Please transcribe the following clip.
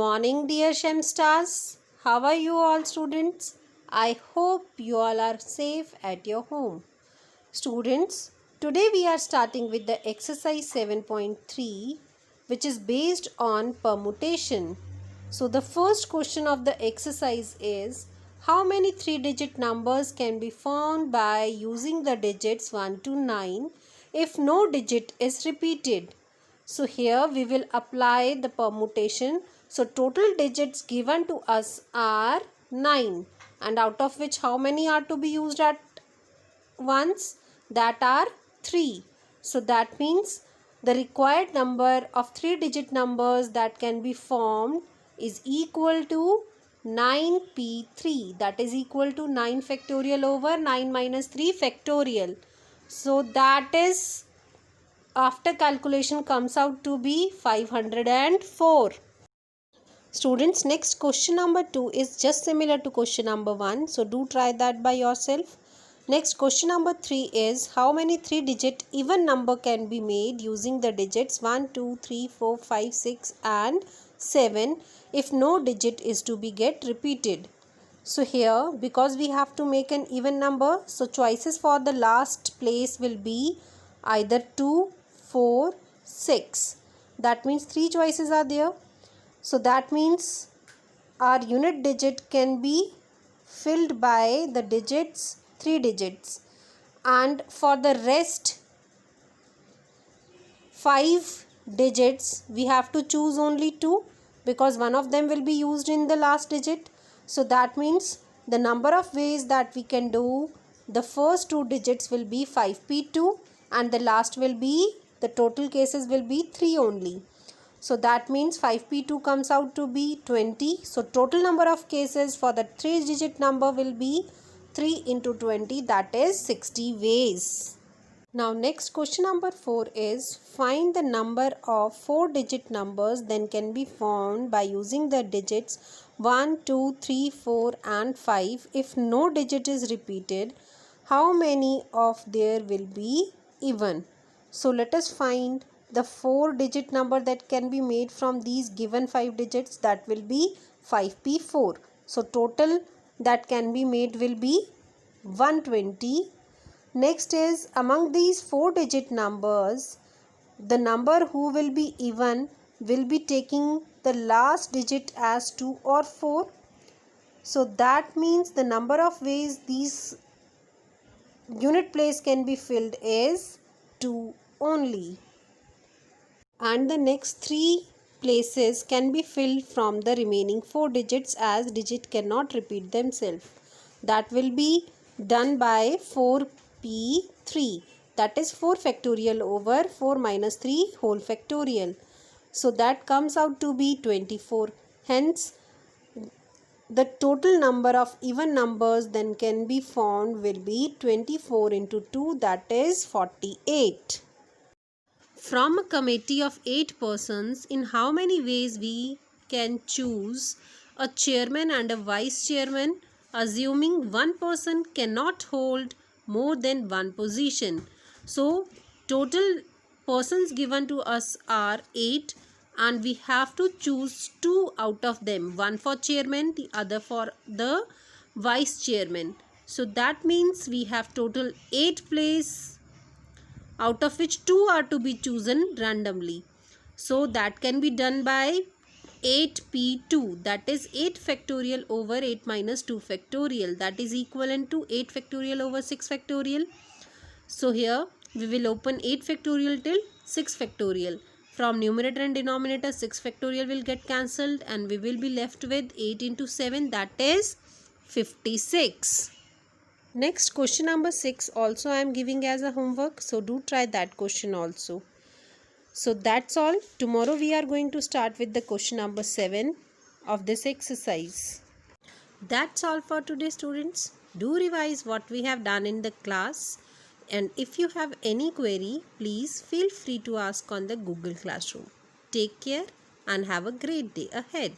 morning, dear Shem Stars. How are you all, students? I hope you all are safe at your home. Students, today we are starting with the exercise 7.3, which is based on permutation. So the first question of the exercise is, how many 3-digit numbers can be found by using the digits 1 to 9 if no digit is repeated? So here we will apply the permutation. So total digits given to us are 9, and out of which how many are to be used at once? That are 3. So that means the required number of 3-digit numbers that can be formed is equal to 9p3. That is equal to 9 factorial over 9 minus 3 factorial. So that is, after calculation, comes out to be 504. Students, next question number 2 is just similar to question number 1. So do try that by yourself. Next question number 3 is, how many 3-digit even number can be made using the digits 1, 2, 3, 4, 5, 6 and 7 if no digit is to be get repeated? So here, because we have to make an even number, so choices for the last place will be either 2, 4, 6. That means 3 choices are there. So that means our unit digit can be filled by the digits 3 digits, and for the rest 5 digits we have to choose only 2, because one of them will be used in the last digit. So that means the number of ways that we can do the first 2 digits will be 5p2, and the last will be, the total cases will be 3 only. So that means 5p2 comes out to be 20. So total number of cases for the 3-digit number will be 3 into 20, that is 60 ways. Now next question number 4 is, find the number of 4-digit numbers then can be found by using the digits 1, 2, 3, 4 and 5 if no digit is repeated. How many of there will be even? So let us find the 4-digit number that can be made from these given 5 digits. That will be 5p4. So total that can be made will be 120. Next is, among these 4-digit numbers, the number who will be even will be taking the last digit as 2 or 4. So that means the number of ways these unit place can be filled is 2 only. And the next 3 places can be filled from the remaining 4 digits, as digit cannot repeat themselves. That will be done by 4p3. That is 4 factorial over 4 minus 3 whole factorial. So that comes out to be 24. Hence, the total number of even numbers then can be found will be 24 into 2, that is 48. From a committee of 8 persons, in how many ways we can choose a chairman and a vice chairman, assuming one person cannot hold more than one position? So total persons given to us are 8, and we have to choose 2 out of them, one for chairman, the other for the vice chairman. So that means we have total 8 places, out of which 2 are to be chosen randomly. So that can be done by 8p2, that is 8 factorial over 8 minus 2 factorial, that is equivalent to 8 factorial over 6 factorial. So here we will open 8 factorial till 6 factorial. From numerator and denominator 6 factorial will get cancelled, and we will be left with 8 into 7, that is 56. Next question number 6 also I am giving as a homework, so do try that question also. So that's all. Tomorrow we are going to start with the question number 7 of this exercise. That's all for today, students. Do revise what we have done in the class, and if you have any query, please feel free to ask on the Google Classroom. Take care and have a great day ahead.